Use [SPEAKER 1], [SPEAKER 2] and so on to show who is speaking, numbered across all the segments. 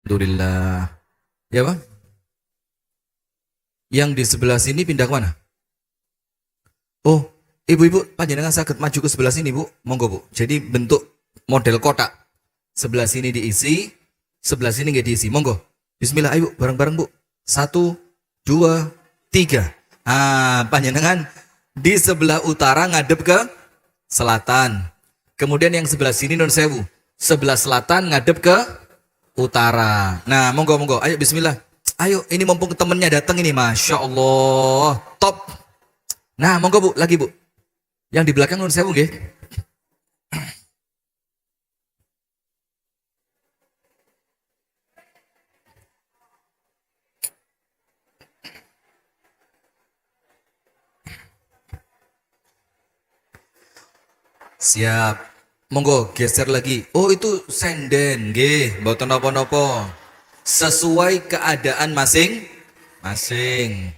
[SPEAKER 1] Alhamdulillah. Ya Bang, yang di sebelah sini pindah ke mana? Oh, ibu-ibu panjenengan sakit maju ke sebelah sini Bu. Monggo Bu. Jadi bentuk model kotak. Sebelah sini diisi, sebelah sini nggak diisi. Monggo. Bismillah, ayo bareng-bareng Bu. Satu, dua, tiga. Panjenengan di sebelah utara ngadep ke selatan. Kemudian yang sebelah sini non sewu. Sebelah selatan ngadep ke utara. Nah, monggo. Ayo bismillah. Ayo, ini mumpung temennya datang ini. Masya Allah. Top. Nah, monggo Bu, lagi Bu. Yang di belakang non sewu nggih. Siap. Monggo geser lagi. Oh, itu senden nggih, mboten napa-napa. Sesuai keadaan masing-masing.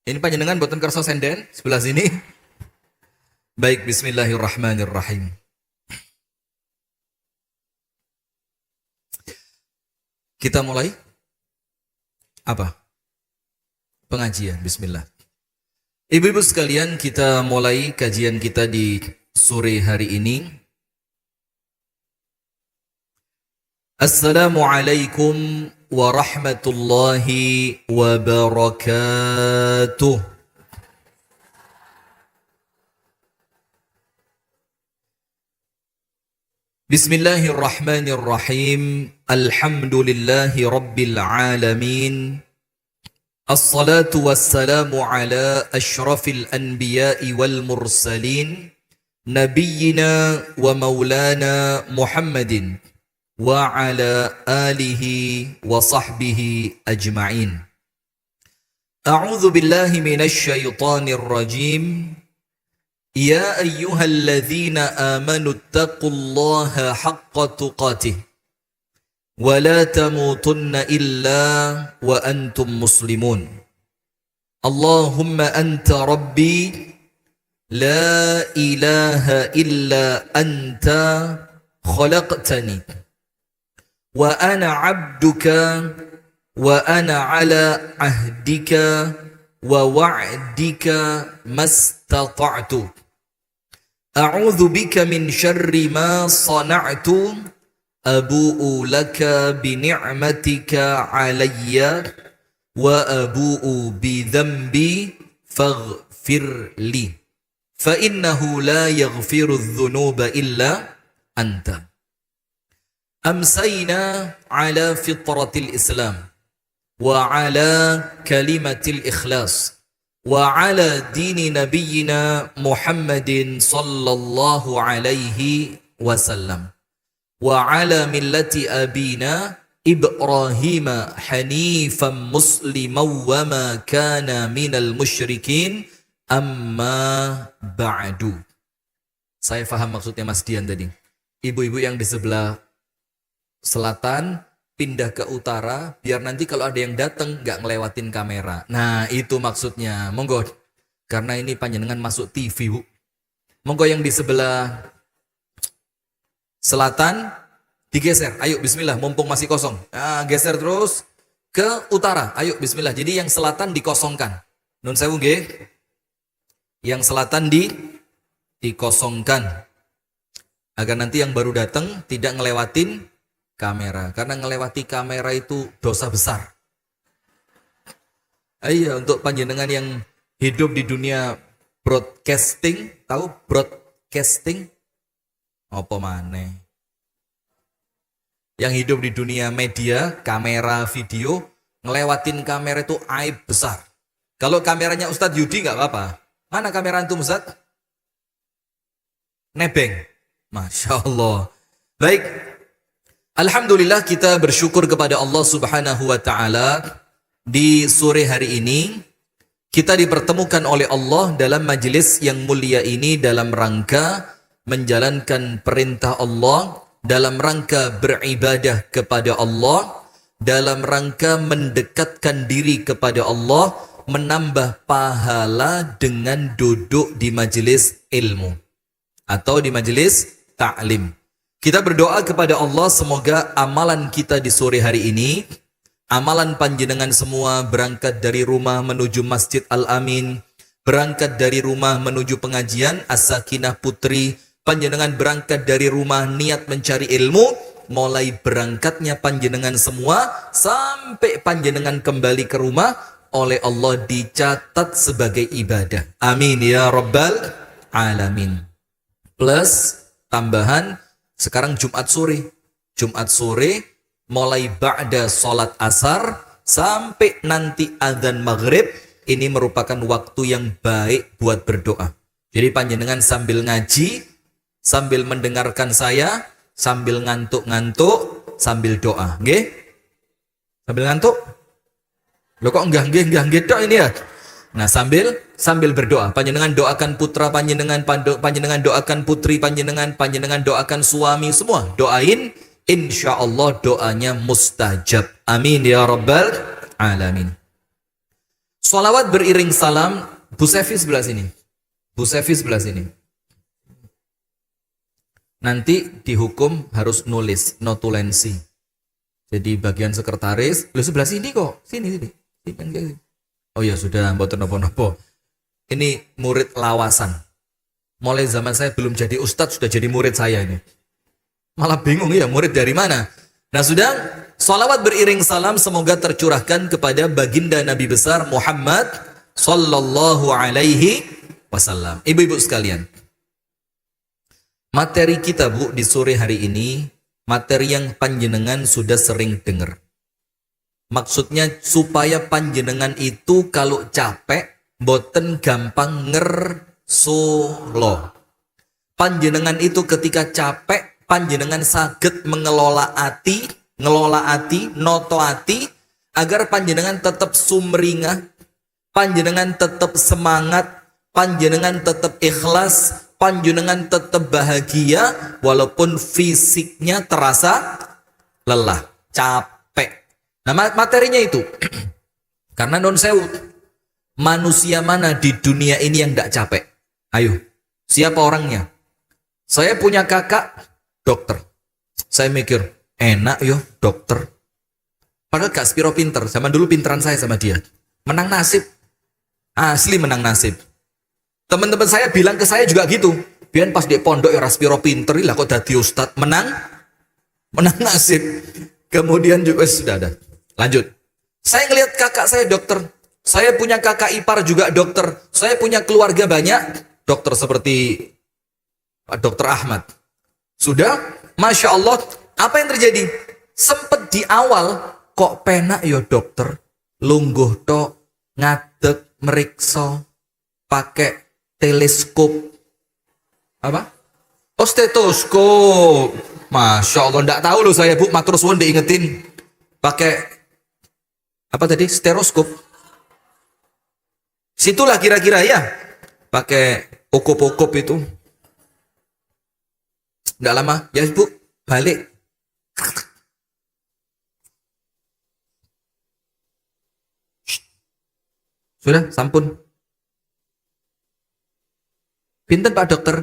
[SPEAKER 1] Ini panjenengan mboten kersa senden sebelah sini. Baik, bismillahirrahmanirrahim. Kita mulai apa? Pengajian, bismillah. Ibu-ibu sekalian, kita mulai kajian kita di sore hari ini. Assalamualaikum warahmatullahi wabarakatuh. Bismillahirrahmanirrahim. Alhamdulillahi rabbil alamin. Assalatu wassalamu ala ashrafil anbiya'i wal mursalin nabiyyina wa maulana Muhammadin wa ala alihi wa sahbihi ajma'in. A'udzu billahi minasy syaithanir rajim. Ya ayyuhalladzina amanu taqullaha haqqa tuqatih ولا تموتن إلا وأنتم مسلمون اللهم أنت ربي لا إله إلا أنت خلقتني وأنا عبدك وأنا على عهدك ووعدك ما استطعت أعوذ بك من شر ما صنعت أبوء لك بنعمتك علي وأبوء بذنبي فاغفر لي فإنه لا يغفر الذنوب إلا أنت. أمسينا على فطرة الإسلام وعلى كلمة الإخلاص وعلى دين نبينا محمد صلى الله عليه وسلم وعلى ملة أبينا إبراهيم حنيفا مسلما وما كان من المشركين أما بعد. Saya paham maksudnya Mas Dian tadi. Ibu-ibu yang di sebelah selatan pindah ke utara biar nanti kalau ada yang datang nggak ngelewatin kamera. Nah, itu maksudnya. Monggo. Karena ini panjenengan masuk TV, Bu. Monggo yang di sebelah selatan digeser, ayo bismillah, mumpung masih kosong. Geser terus ke utara, ayo bismillah. Jadi yang selatan dikosongkan. Nun sewu nggih. Yang selatan dikosongkan. Agar nanti yang baru datang tidak ngelewatin kamera. Karena ngelewati kamera itu dosa besar. Ayo untuk panjenengan yang hidup di dunia broadcasting, tahu broadcasting? Apa maneh? Yang hidup di dunia media, kamera, video, ngelewatin kamera itu aib besar. Kalau kameranya Ustadz Yudi nggak apa-apa. Mana kamera antum Ustadz? Nebeng. Masya Allah. Baik. Alhamdulillah kita bersyukur kepada Allah Subhanahu wa Ta'ala. Di sore hari ini kita dipertemukan oleh Allah dalam majelis yang mulia ini dalam rangka menjalankan perintah Allah, dalam rangka beribadah kepada Allah, dalam rangka mendekatkan diri kepada Allah, menambah pahala dengan duduk di majelis ilmu atau di majelis ta'lim. Kita berdoa kepada Allah semoga amalan kita di sore hari ini, amalan panjenengan semua berangkat dari rumah menuju Masjid Al-Amin, berangkat dari rumah menuju pengajian As-Sakinah Putri, panjenengan berangkat dari rumah niat mencari ilmu, mulai berangkatnya panjenengan semua sampai panjenengan kembali ke rumah oleh Allah dicatat sebagai ibadah. Amin ya rabbal alamin. Plus tambahan, sekarang Jumat sore mulai ba'da sholat asar sampai nanti adzan maghrib, ini merupakan waktu yang baik buat berdoa. Jadi panjenengan sambil ngaji, sambil mendengarkan saya, sambil ngantuk-ngantuk, sambil doa. Nggih? Sambil ngantuk? Loh kok enggak tok ini ya? Nah, sambil berdoa, panjenengan doakan putra panjenengan, panjenengan doakan putri panjenengan, panjenengan doakan suami, semua doain, insyaallah doanya mustajab. Amin ya rabbal alamin. Sholawat beriring salam. Bu Sefi sebelah sini. Bu Sefi sebelah sini. Nanti dihukum harus nulis notulensi. Jadi bagian sekretaris, lu sebelah sini kok, sini. Oh ya sudah, mboten nopo-nopo. Ini murid lawasan. Mulai zaman saya belum jadi ustadz sudah jadi murid saya ini. Malah bingung ya, murid dari mana? Nah sudah, sholawat beriring salam semoga tercurahkan kepada baginda Nabi besar Muhammad sallallahu alaihi wasallam. Ibu-ibu sekalian, materi kita Bu di sore hari ini, materi yang panjenengan sudah sering dengar. Maksudnya supaya panjenengan itu kalau capek boten gampang ngersolo. Panjenengan itu ketika capek, panjenengan saged mengelola hati, noto hati, agar panjenengan tetap sumringah, panjenengan tetap semangat, panjenengan tetap ikhlas, panjenengan tetap bahagia, walaupun fisiknya terasa lelah, capek. Nah materinya itu, karena non sewu, manusia mana di dunia ini yang tidak capek? Ayo, siapa orangnya? Saya punya kakak dokter. Saya mikir, enak yo dokter. Padahal gak sepiro pinter. Zaman dulu pinteran saya sama dia. Menang nasib. Asli menang nasib. Teman-teman saya bilang ke saya juga gitu. Biar pas di pondok ya raspiro pinter lah kok dadi ustad. Menang nasib. Kemudian juga sudah ada. Lanjut. Saya ngelihat kakak saya dokter. Saya punya kakak ipar juga dokter. Saya punya keluarga banyak dokter seperti Pak Dokter Ahmad. Sudah, Masya Allah, apa yang terjadi? Sempet di awal, kok penak yo dokter, lungguh tok, ngadeg, meriksa, pakai teleskop. Apa? Oh, stetoskop. Masya Allah, enggak tahu loh saya Bu, matur suwun diingetin. Pakai apa tadi? Stereoskop. Situlah kira-kira ya. Pakai okup-okup itu. Enggak lama, ya Bu, balik. Sudah, sampun. Pinten Pak Dokter?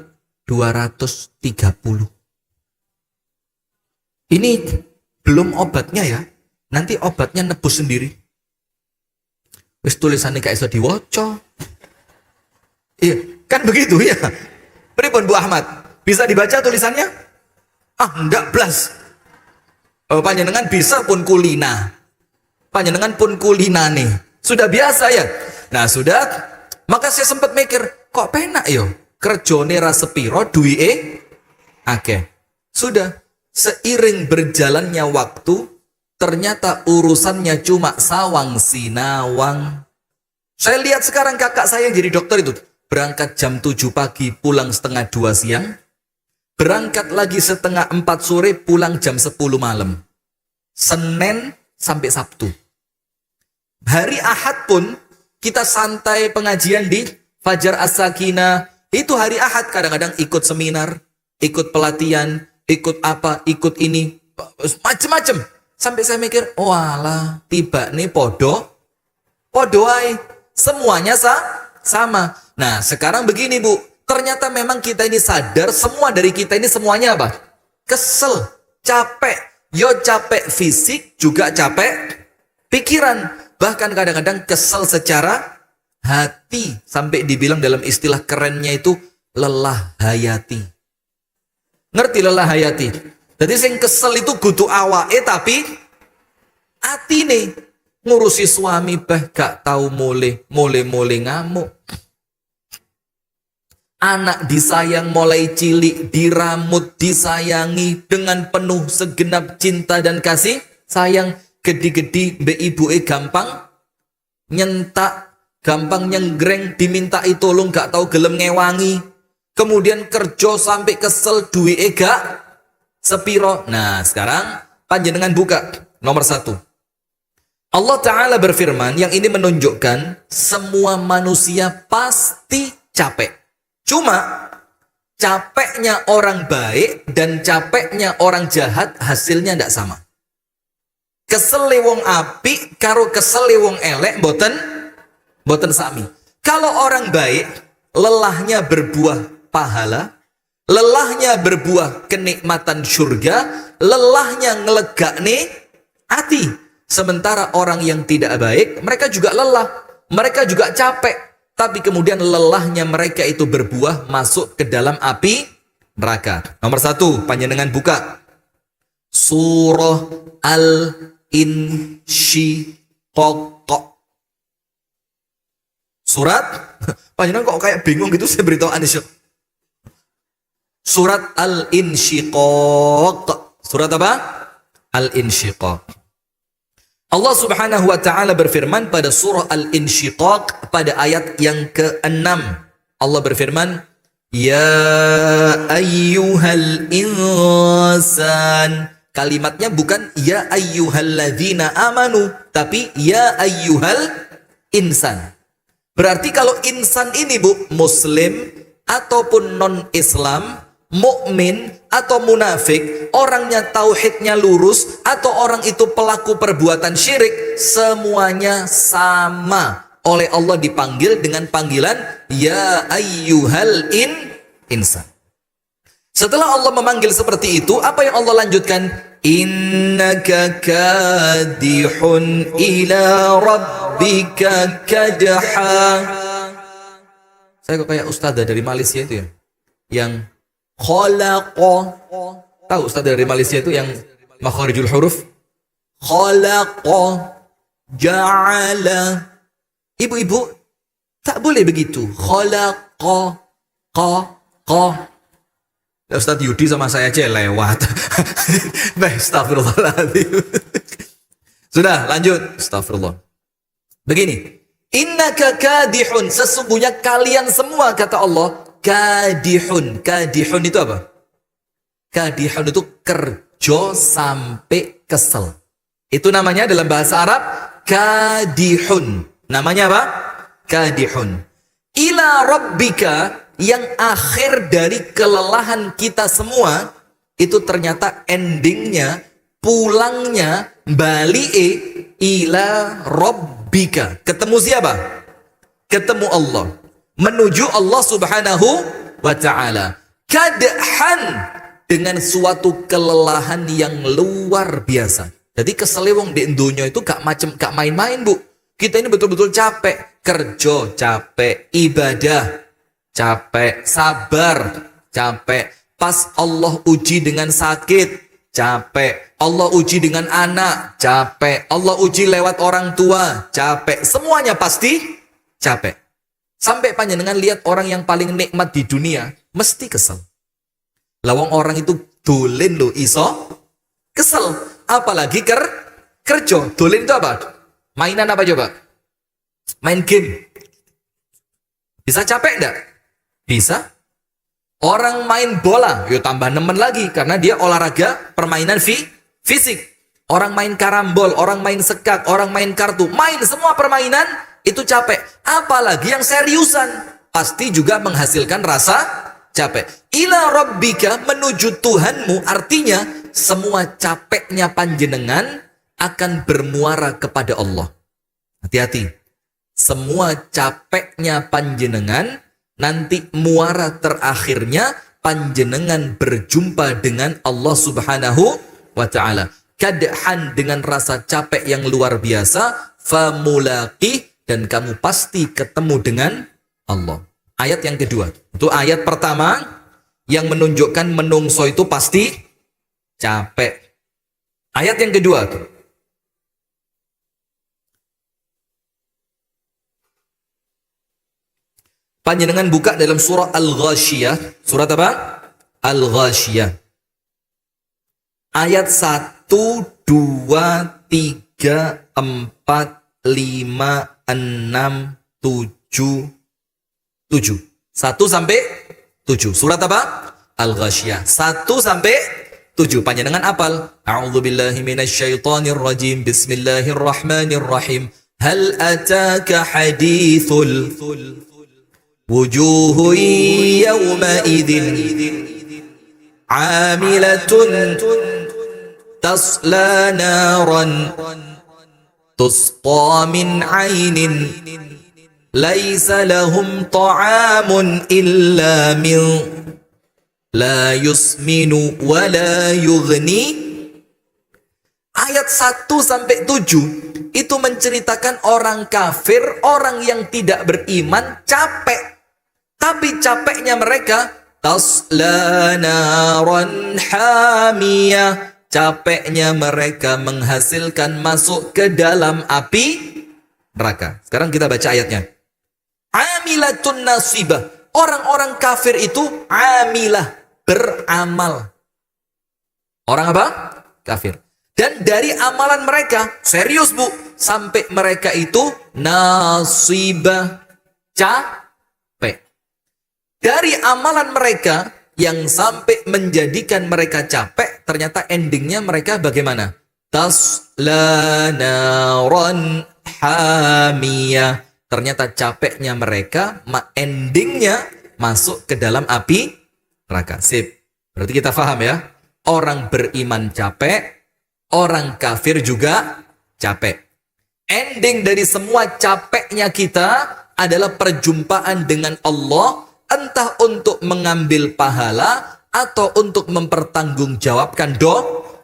[SPEAKER 1] 230. Ini belum obatnya ya. Nanti obatnya nebus sendiri. Wis tulisannya gak iso diwaca. Iya, kan begitu ya. Pripun Bu Ahmad? Bisa dibaca tulisannya? Enggak blas. Panjenengan bisa pun kulina. Panjenengan pun kulina nih. Sudah biasa ya. Nah sudah. Maka saya sempat mikir, kok penak yo? Kerjone ra sepiro, duwike akeh. Sudah. Seiring berjalannya waktu, ternyata urusannya cuma sawang sinawang. Saya lihat sekarang kakak saya yang jadi dokter itu. Berangkat jam 7 pagi, pulang setengah 2 siang. Berangkat lagi setengah 4 sore, pulang jam 10 malam. Senin sampai Sabtu. Hari Ahad pun, kita santai pengajian di Fajar As-Sakinah. Itu hari Ahad, kadang-kadang ikut seminar, ikut pelatihan, ikut apa, ikut ini, macem-macem. Sampai saya mikir, oh alah, tiba nih podo ay, semuanya sama. Nah sekarang begini Bu, ternyata memang kita ini sadar, semua dari kita ini semuanya apa? kesel, capek. Yo capek fisik, juga capek pikiran. Bahkan kadang-kadang kesel secara hati. Sampai dibilang dalam istilah kerennya itu lelah hayati. Ngerti lelah hayati? Jadi sing kesel itu kudu awake tapi atine. Ngurusi suami gak tahu mulai ngamuk. Anak disayang mulai cilik, diramut, disayangi dengan penuh segenap cinta dan kasih sayang. Gedi-gedi be ibuke gampang nyentak, gampang nyenggreng, dimintai tolong gak tahu gelem ngewangi. Kemudian kerja sampai kesel, duwike gak sepiro. Nah sekarang panjenengan buka nomor 1. Allah Ta'ala berfirman, yang ini menunjukkan semua manusia pasti capek. Cuma capeknya orang baik dan capeknya orang jahat hasilnya tidak sama. Kesel wong apik karo kesel wong elek boten sami. Kalau orang baik, lelahnya berbuah pahala, lelahnya berbuah kenikmatan surga, lelahnya ngelegakne hati. Sementara orang yang tidak baik, mereka juga lelah, mereka juga capek. Tapi kemudian lelahnya mereka itu berbuah masuk ke dalam api neraka. Nomor 1, panjenengan buka surah Al-Insyiqaq. Surat, panjenengan kok kayak bingung gitu, saya beritahu Anisyuk. Surat Al-Insyiqaq. Surat apa? Al-Insyiqaq. Allah Subhanahu wa ta'ala berfirman pada surah Al-Insyiqaq pada ayat yang ke-6. Allah berfirman, Ya ayyuhal insan. Kalimatnya bukan ya ayyuhalladzina amanu, tapi ya ayyuhal insan. Berarti kalau insan ini Bu, muslim ataupun non-Islam, mukmin atau munafik, orangnya tauhidnya lurus atau orang itu pelaku perbuatan syirik, semuanya sama. Oleh Allah dipanggil dengan panggilan ya ayyuhal insan. Setelah Allah memanggil seperti itu, apa yang Allah lanjutkan? Innaka kadihun ila rabbika kadha. Saya kok kayak ustadzah dari Malaysia itu ya, yang khalaqa. Tahu ustaz dari Malaysia itu yang makharijul huruf? Khalaqa, ja'ala. Ibu-ibu tak boleh begitu. Khalaqa, qa. Ustaz Yudi sama saya aja lewat. Astagfirullahaladzim. Sudah lanjut. Astagfirullah. Begini, innaka kadihun, sesungguhnya kalian semua, kata Allah, kadihun. Kadihun itu apa? Kadihun itu kerja sampai kesel. Itu namanya dalam bahasa Arab kadihun. Namanya apa? Kadihun. Ila rabbika, yang akhir dari kelelahan kita semua itu ternyata endingnya, pulangnya, bali'e ila rabbika. Ketemu siapa? Ketemu Allah. Menuju Allah Subhanahu wa ta'ala. Kadhan, dengan suatu kelelahan yang luar biasa. Jadi keselewong di dunia itu gak main-main Bu. Kita ini betul-betul capek. Kerja capek, ibadah capek, sabar capek. Pas Allah uji dengan sakit, capek. Allah uji dengan anak, capek. Allah uji lewat orang tua, capek. Semuanya pasti capek. Sampai panjenengan lihat orang yang paling nikmat di dunia, mesti kesel. Lawang orang itu dolen lo iso kesel. Apalagi kerja. Dolen itu apa? Mainan apa coba? Main game. Bisa capek enggak? Bisa. Orang main bola, yuk tambah nemen lagi karena dia olahraga permainan fisik. Orang main karambol, orang main sekak, orang main kartu, main semua permainan itu capek. Apalagi yang seriusan, pasti juga menghasilkan rasa capek. Ila rabbika, menuju Tuhanmu, artinya semua capeknya panjenengan akan bermuara kepada Allah. Hati-hati. Semua capeknya panjenengan nanti muara terakhirnya panjenengan berjumpa dengan Allah Subhanahu wa ta'ala. Kadhan, dengan rasa capek yang luar biasa, famulaqih, dan kamu pasti ketemu dengan Allah. Ayat yang kedua. Itu ayat pertama yang menunjukkan menungso itu pasti capek. Ayat yang kedua tuh. Panjenengan buka dalam surah Al-Ghasyiyah. Surat apa? Al-Ghasyiyah. Ayat 1, 2, 3, 4, 5, 6, 7. 1 sampai 7. Surat apa? Al-Ghasyiyah. 1 sampai 7. Panjenengan apal? A'udzubillahi minasyaitonir rajim. Bismillahirrahmanirrahim. Hal ataka hadithul wujuhu yawma idzin 'amilatun tasla naran tusqa min 'ainin laisa lahum ta'amun illa min la yusminu wa la yughni. Ayat 1 sampai 7 itu menceritakan orang kafir, orang yang tidak beriman capek. Tapi capeknya mereka tasla naran hamiyah. Capeknya mereka menghasilkan masuk ke dalam api neraka. Sekarang kita baca ayatnya. Amilatun nasibah. Orang-orang kafir itu amilah, beramal. Orang apa? Kafir. Dan dari amalan mereka, serius bu, sampai mereka itu nasibah, capek. Dari amalan mereka yang sampai menjadikan mereka capek, ternyata endingnya mereka bagaimana? Tasla naran hamiyah. Ternyata capeknya mereka, endingnya masuk ke dalam api neraka. Sip. Berarti kita paham ya. Orang beriman capek, orang kafir juga capek. Ending dari semua capeknya kita adalah perjumpaan dengan Allah, entah untuk mengambil pahala atau untuk mempertanggungjawabkan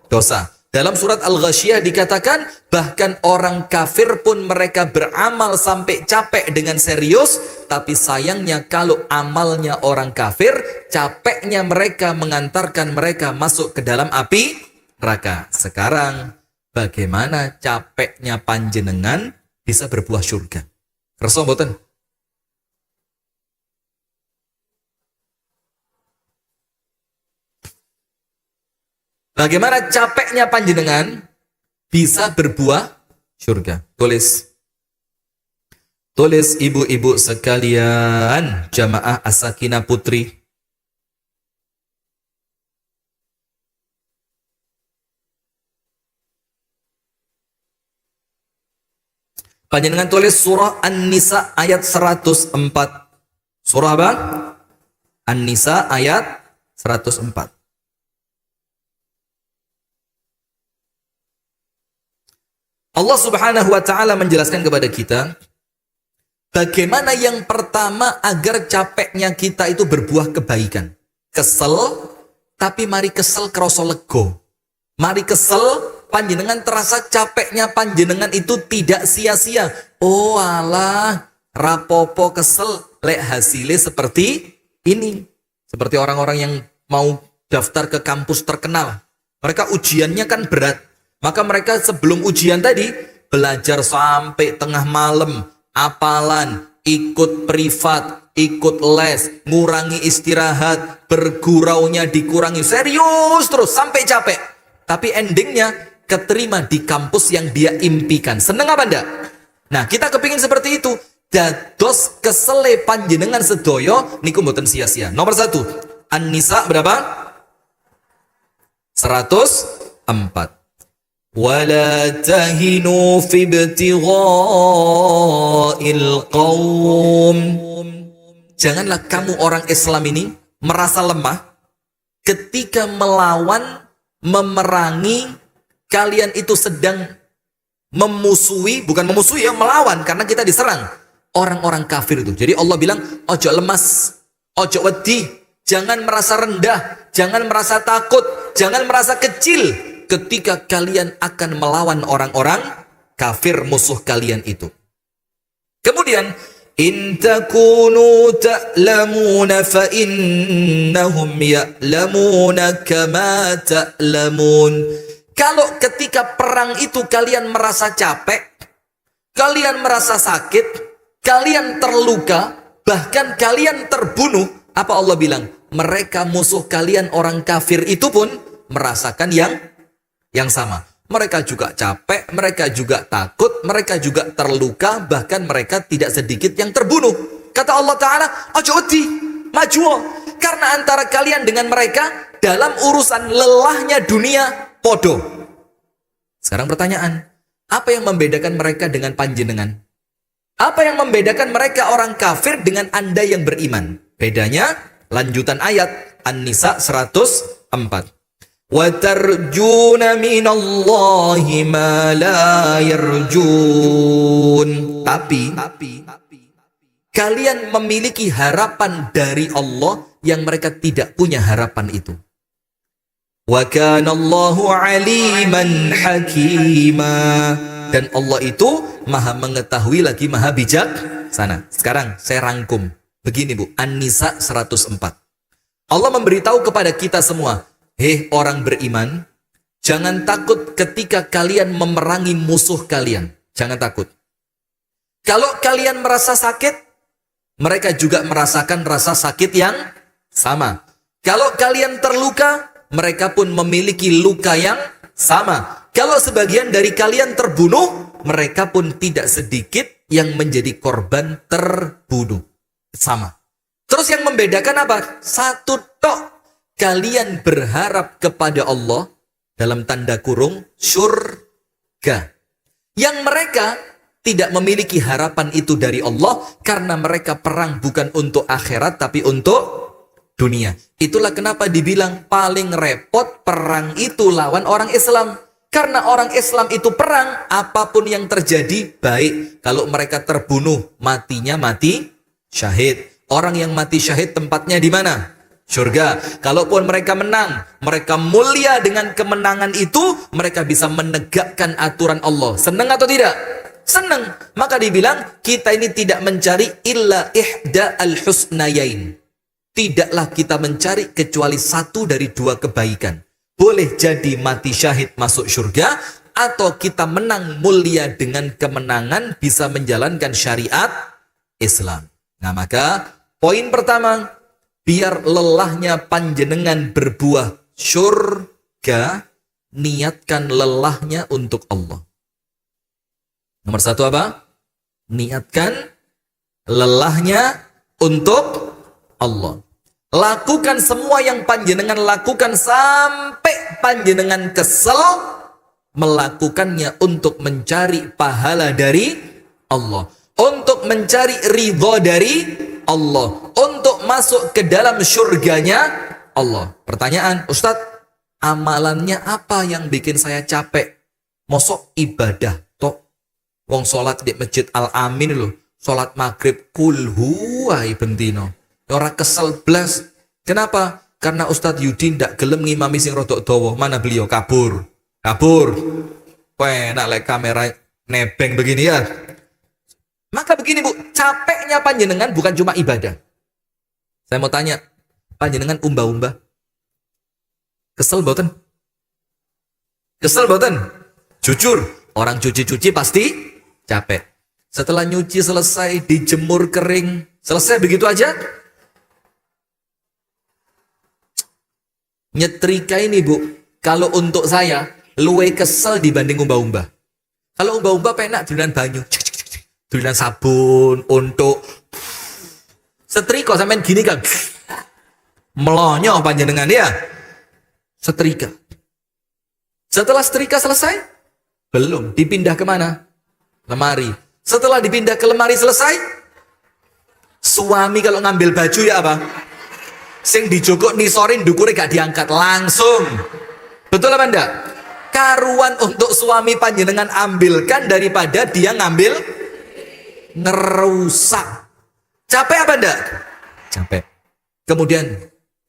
[SPEAKER 1] dosa. Dalam surat Al-Ghasyiyah dikatakan, bahkan orang kafir pun mereka beramal sampai capek dengan serius, tapi sayangnya kalau amalnya orang kafir, capeknya mereka mengantarkan mereka masuk ke dalam api neraka. Sekarang, bagaimana capeknya panjenengan bisa berbuah surga? Kersa mboten? Bagaimana capeknya panjenengan bisa berbuah surga? Tulis. Tulis ibu-ibu sekalian, jamaah As-Sakinah Putri. Panjenengan tulis surah An-Nisa ayat 104. Surah apa? An-Nisa ayat 104. Allah Subhanahu wa ta'ala menjelaskan kepada kita bagaimana yang pertama agar capeknya kita itu berbuah kebaikan. Kesel, tapi mari kesel kroso lego. Mari kesel, panjenengan terasa capeknya panjenengan itu tidak sia-sia. Oh alah, rapopo kesel, lek hasilnya seperti ini. Seperti orang-orang yang mau daftar ke kampus terkenal. Mereka ujiannya kan berat. Maka mereka sebelum ujian tadi belajar sampai tengah malam, hafalan, ikut privat, ikut les, ngurangi istirahat, berguraunya dikurangi, serius terus sampai capek. Tapi endingnya keterima di kampus yang dia impikan. Seneng apa enggak? Nah, kita kepingin seperti itu. Dados kesele panjenengan sedoyo niku mboten sia-sia. Nomor 1, An-Nisa berapa? 104. وَلَا تَهِنُوا فِي ابْتِغَاءِ الْقَوْمِ. Janganlah kamu orang Islam ini merasa lemah ketika melawan, memerangi, kalian itu sedang memusuhi, bukan memusuhi ya, melawan, karena kita diserang orang-orang kafir itu. Jadi Allah bilang, ojo lemas, ojo wedi, Jangan merasa rendah, jangan merasa takut, jangan merasa kecil ketika kalian akan melawan orang-orang kafir musuh kalian itu. Kemudian, in takunu ta'lamuna fa innahum ya'lamuna kama ta'lamun. Kalau ketika perang itu kalian merasa capek, kalian merasa sakit, kalian terluka, bahkan kalian terbunuh, apa Allah bilang? Mereka musuh kalian orang kafir itu pun merasakan yang sama. Mereka juga capek, mereka juga takut, mereka juga terluka, bahkan mereka tidak sedikit yang terbunuh. Kata Allah Ta'ala, ajodi, majuo. Karena antara kalian dengan mereka dalam urusan lelahnya dunia, podo. Sekarang pertanyaan, apa yang membedakan mereka dengan panjenengan? Apa yang membedakan mereka orang kafir dengan Anda yang beriman? Bedanya, lanjutan ayat An-Nisa 104. وَتَرْجُونَ مِنَ اللَّهِ مَا لَا يَرْجُونَ. Tapi kalian memiliki harapan dari Allah yang mereka tidak punya harapan itu. وَكَانَ اللَّهُ عَلِيمًا حَكِيمًا. Dan Allah itu maha mengetahui lagi maha bijaksana. Sekarang saya rangkum. Begini Bu, An-Nisa 104. Allah memberitahu kepada kita semua, hei orang beriman, jangan takut ketika kalian memerangi musuh kalian. Jangan takut. Kalau kalian merasa sakit, mereka juga merasakan rasa sakit yang sama. Kalau kalian terluka, mereka pun memiliki luka yang sama. Kalau sebagian dari kalian terbunuh, mereka pun tidak sedikit yang menjadi korban terbunuh. Sama. Terus yang membedakan apa? Satu tok. Kalian berharap kepada Allah dalam tanda kurung surga. Yang mereka tidak memiliki harapan itu dari Allah karena mereka perang bukan untuk akhirat tapi untuk dunia. Itulah kenapa dibilang paling repot perang itu lawan orang Islam. Karena orang Islam itu perang, apapun yang terjadi baik. Kalau mereka terbunuh, matinya mati syahid. Orang yang mati syahid tempatnya di mana? Surga. Kalaupun mereka menang, mereka mulia dengan kemenangan itu, mereka bisa menegakkan aturan Allah. Senang atau tidak? Senang. Maka dibilang, kita ini tidak mencari illa ihda al-husnayain. Tidaklah kita mencari kecuali satu dari dua kebaikan. Boleh jadi mati syahid masuk surga, atau kita menang mulia dengan kemenangan bisa menjalankan syariat Islam. Nah maka poin pertama, biar lelahnya panjenengan berbuah surga, niatkan lelahnya untuk Allah. Nomor satu apa? Niatkan lelahnya untuk Allah. Lakukan semua yang panjenengan lakukan sampai panjenengan kesel, melakukannya untuk mencari pahala dari Allah, untuk mencari ridho dari Allah, untuk masuk ke dalam surganya Allah. Pertanyaan, Ustadz, amalannya apa yang bikin saya capek? Mosok ibadah tok. Wong sholat di masjid Al-Amin loh, sholat maghrib kulhu ay bentino. Orang kesel blas. Kenapa? Karena Ustadz Yudi ndak gelem ngimami sing rodok dawa. Mana beliau? Kabur. Enak like kamera nebeng begini ya. Maka begini Bu, capeknya panjenengan bukan cuma ibadah. Saya mau tanya, panjenengan umba-umba? Kesel boten? Kesel boten? Jujur, orang cuci-cuci pasti capek. Setelah nyuci selesai, dijemur kering, selesai begitu aja? Nyetrika ini Bu, kalau untuk saya luwe kesel dibanding umba-umba. Kalau umba-umba penak duluan banyu, duluan sabun untuk setrika sampean gini kan, melonyo panjenengan ya. Setrika. Setelah setrika selesai, belum dipindah kemana? Lemari. Setelah dipindah ke lemari selesai, suami kalau ngambil baju ya apa? Sing dijogok nisorin dukure gak diangkat langsung. Betul apa enggak? Karuan untuk suami panjenengan ambilkan daripada dia ngambil ngerusak. Capek apa enggak? Capek. Kemudian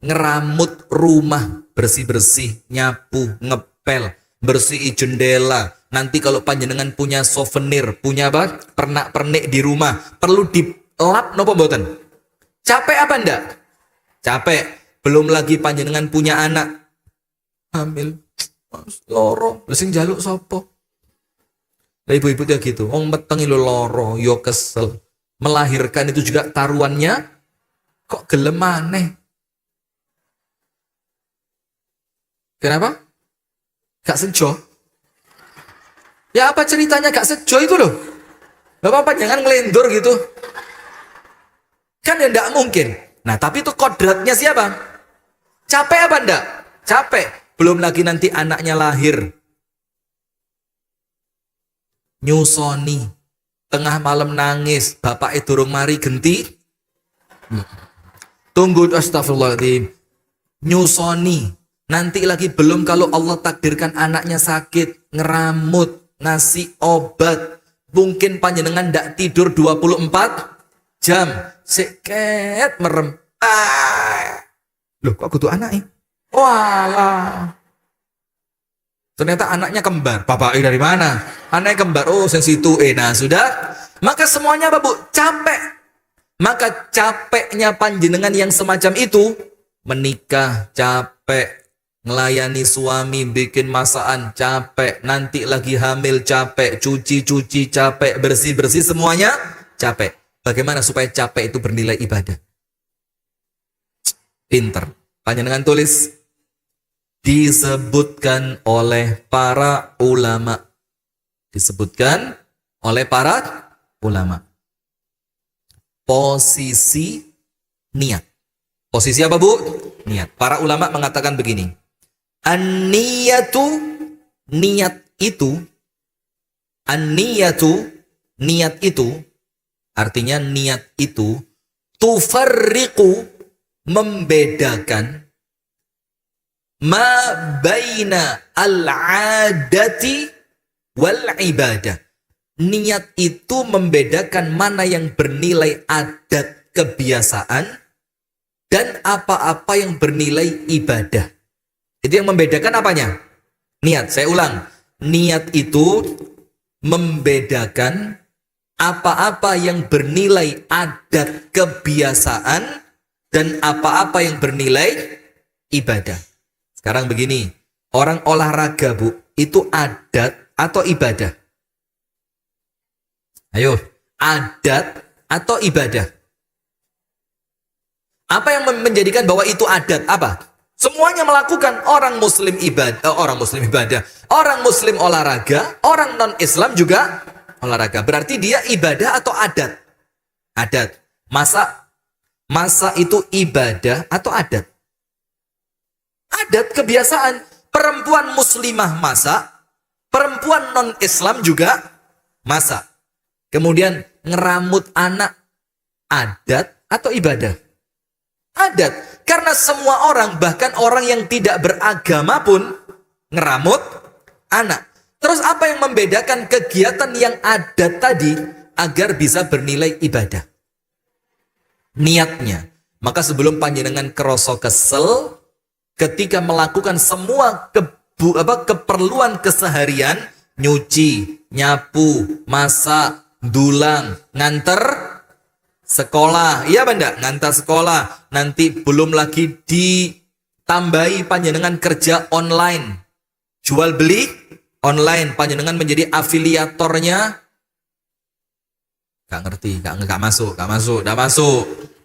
[SPEAKER 1] ngeramut rumah, bersih-bersih, nyapu, ngepel, bersih jendela. Nanti kalau panjenengan punya souvenir, punya apa? Pernak-pernik di rumah, perlu dilap napa mboten? Capek apa ndak? Capek. Belum lagi panjenengan punya anak hamil, loro, sing njaluk sapa? Lah ibu-ibu dia gitu, wong metengi loro, yo kesel. Melahirkan itu juga taruhannya kok gelem maneh. Kenapa? Gak sejo. Ya apa ceritanya gak sejo itu loh? Gak apa-apa, jangan ngelendur gitu. Kan ya enggak mungkin. Nah tapi itu kodratnya siapa? Capek apa enggak? Capek. Belum lagi nanti anaknya lahir. Nyusoni. Tengah malam nangis. Bapaknya durung mari genti. Tunggu, astagfirullahaladzim. Nyusoni. Nanti lagi belum kalau Allah takdirkan anaknya sakit, ngeramut, ngasih obat. Mungkin panjenengan ndak tidur 24 jam. Seket merem. Loh kok kudu anaknya? Walah. Ternyata anaknya kembar. Bapaknya dari mana? Anaknya kembar. Oh, sensitu. Nah sudah. Maka semuanya apa bu? Capek. Maka capeknya panjenengan yang semacam itu. Menikah capek. Ngelayani suami, bikin masakan, capek. Nanti lagi hamil, capek. Cuci-cuci, capek. Bersih-bersih, semuanya capek. Bagaimana supaya capek itu bernilai ibadah? Pinter. Panjenengan tulis. Disebutkan oleh para ulama. Disebutkan oleh para ulama. Posisi niat. Posisi apa bu? Niat. Para ulama mengatakan begini. An-niyatu, niat itu, an-niyatu, niat itu, artinya niat itu, tufarriqu, membedakan, ma baina al-adati wal ibadah. Niat itu membedakan mana yang bernilai adat kebiasaan dan apa-apa yang bernilai ibadah. Itu yang membedakan apanya? Niat. Saya ulang. Niat itu membedakan apa-apa yang bernilai adat kebiasaan dan apa-apa yang bernilai ibadah. Sekarang begini. Orang olahraga bu, itu adat atau ibadah? Ayo. Adat atau ibadah? Apa yang menjadikan bahwa itu adat? Apa? Semuanya melakukan. Orang muslim ibadah, orang muslim olahraga, orang non-Islam juga olahraga. Berarti dia ibadah atau adat? Adat. Masa itu ibadah atau adat? Adat, kebiasaan. Perempuan muslimah masak, perempuan non-Islam juga masak. Kemudian ngeramut anak, adat atau ibadah? Adat. Karena semua orang, bahkan orang yang tidak beragama pun ngeramut anak. Terus apa yang membedakan kegiatan yang adat tadi agar bisa bernilai ibadah? Niatnya. Maka sebelum panjenengan kerasa kesel ketika melakukan semua keperluan keseharian, nyuci, nyapu, masak, dulang, nganter sekolah, iya benda, ngantar sekolah, nanti belum lagi ditambahi panjenengan kerja online, jual beli online, panjenengan menjadi afiliatornya, gak ngerti, gak masuk,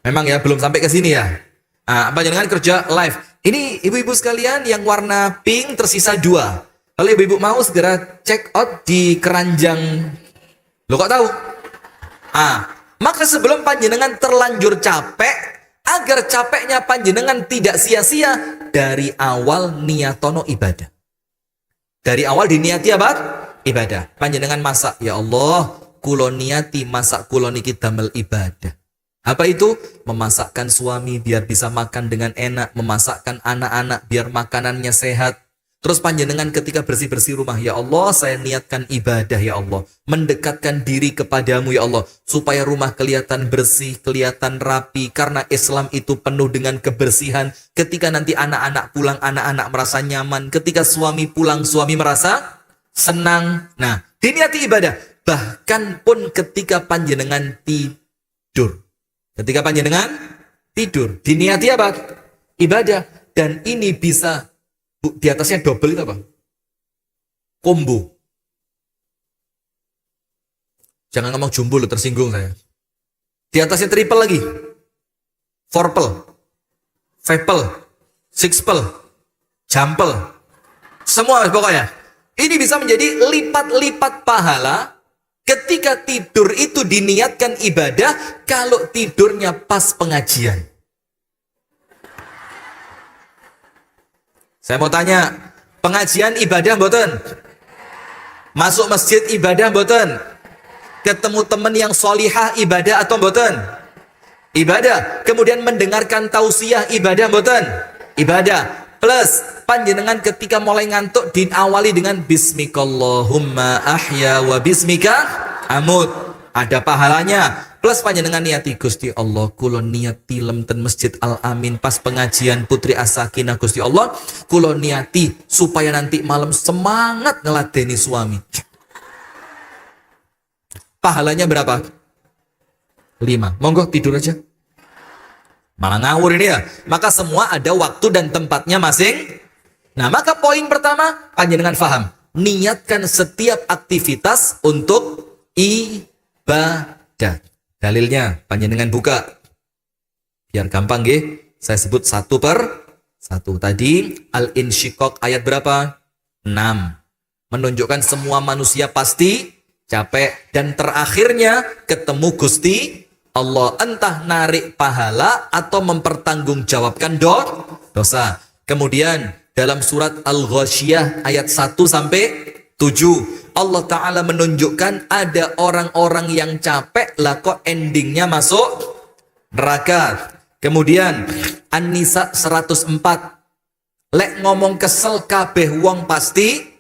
[SPEAKER 1] memang ya belum sampai ke sini ya. Panjenengan kerja live, ini ibu-ibu sekalian yang warna pink tersisa 2, kalau ibu-ibu mau segera check out di keranjang, lo kok tahu? Maka sebelum panjenengan terlanjur capek, agar capeknya panjenengan tidak sia-sia, dari awal niatono ibadah. Dari awal diniati apa? Ibadah. Panjenengan masak, ya Allah, kulo niati masak kulo niki damel ibadah. Apa itu? Memasakkan suami biar bisa makan dengan enak, memasakkan anak-anak biar makanannya sehat, Terus panjenengan ketika bersih-bersih rumah, ya Allah, saya niatkan ibadah ya Allah, mendekatkan diri kepadamu ya Allah, supaya rumah kelihatan bersih, kelihatan rapi, karena Islam itu penuh dengan kebersihan. Ketika nanti anak-anak pulang, anak-anak merasa nyaman. Ketika suami pulang, suami merasa senang. Nah, diniati ibadah. Bahkan pun ketika panjenengan tidur. Ketika panjenengan tidur, diniati apa? Ibadah. Dan ini bisa di atasnya double itu apa? Combo. Jangan ngomong jumbo, tersinggung saya. Di atasnya triple lagi. Fourple, fiveple, sixple, jumple. Semua pokoknya. Ini bisa menjadi lipat-lipat pahala ketika tidur itu diniatkan ibadah, kalau tidurnya pas pengajian. Saya mau tanya, pengajian ibadah mboten? Masuk masjid ibadah mboten? Ketemu teman yang solihah ibadah atau mboten? Ibadah. Kemudian mendengarkan tausiah ibadah mboten? Ibadah. Plus panjenengan ketika mulai ngantuk diawali dengan bismikallahumma ahya wa bismika amut. Ada pahalanya. Plus panjenengan niati Gusti Allah, kula niati lemten Masjid Al Amin pas pengajian Putri As-Sakinah Gusti Allah, kula niati supaya nanti malam semangat ngeladeni suami. Pahalanya berapa? 5. Monggo tidur aja. Malah ngawur ini ya. Maka semua ada waktu dan tempatnya masing. Nah, maka poin pertama, panjenengan faham. Niatkan setiap aktivitas untuk ibadah. Dalilnya, panjenengan buka. Biar gampang nggih. Saya sebut satu per satu. Tadi, Al-Insyiqaq ayat berapa? 6. Menunjukkan semua manusia pasti capek. Dan terakhirnya, ketemu Gusti Allah, entah narik pahala atau mempertanggungjawabkan dosa. Kemudian dalam surat Al-Ghasyiyah ayat 1 sampai 7 Allah Ta'ala menunjukkan ada orang-orang yang capek lah kok endingnya masuk neraka. Kemudian An-Nisa 104, lek ngomong kesel kabeh wong pasti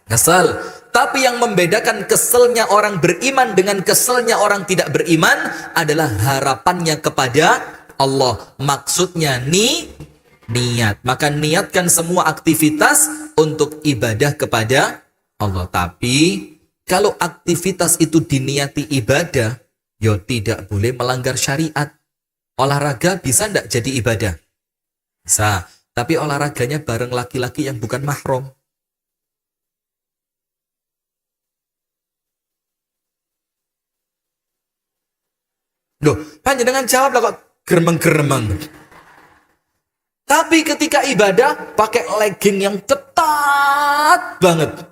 [SPEAKER 1] kesel. Tapi yang membedakan keselnya orang beriman dengan keselnya orang tidak beriman adalah harapannya kepada Allah. Maksudnya niat. Maka niatkan semua aktivitas untuk ibadah kepada Allah. Tapi kalau aktivitas itu diniati ibadah, ya tidak boleh melanggar syariat. Olahraga bisa enggak jadi ibadah? Bisa. Tapi olahraganya bareng laki-laki yang bukan mahram. Loh, panjenengan jawab lah kok geremeng-geremeng. Tapi ketika ibadah pakai legging yang ketat banget.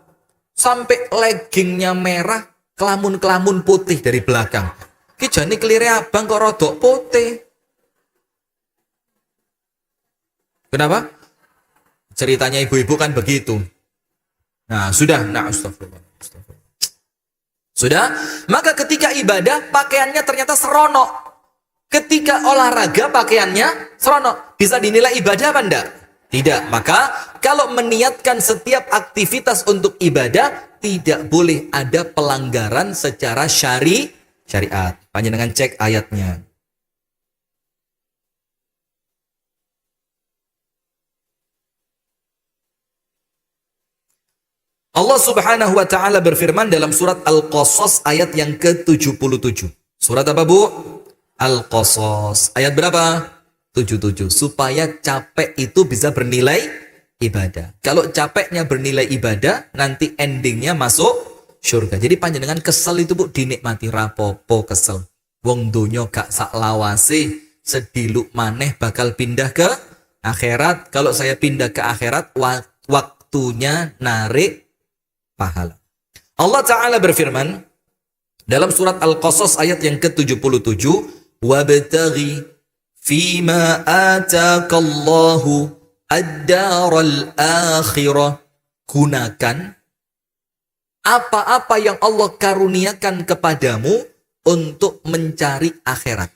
[SPEAKER 1] Sampai leggingnya merah, kelamun-kelamun putih dari belakang. Ki jane kelire abang kok rodok putih. Kenapa? Ceritanya ibu-ibu kan begitu. Nah, sudah. Astagfirullah. Sudah? Maka ketika ibadah, pakaiannya ternyata seronok. Ketika olahraga, pakaiannya seronok. Bisa dinilai ibadah apa enggak? Tidak. Maka, kalau meniatkan setiap aktivitas untuk ibadah, tidak boleh ada pelanggaran secara syariat. Panjenengan cek ayatnya. Allah Subhanahu wa Ta'ala berfirman dalam surat Al-Qasas ayat yang ke-77. Surat apa, Bu? Al-Qasas. Ayat berapa? 77. Supaya capek itu bisa bernilai ibadah. Kalau capeknya bernilai ibadah, nanti endingnya masuk surga. Jadi panjenengan kesel itu, Bu, dinikmati. Rapopo kesel. Wong donya gak sak lawase, sediluk maneh bakal pindah ke akhirat. Kalau saya pindah ke akhirat, waktunya narik pahala. Allah Ta'ala berfirman dalam surat Al-Qasas ayat yang ke-77, wabtaghi fima atakallahu ad-daral akhirah. Gunakan apa-apa yang Allah karuniakan kepadamu untuk mencari akhirat.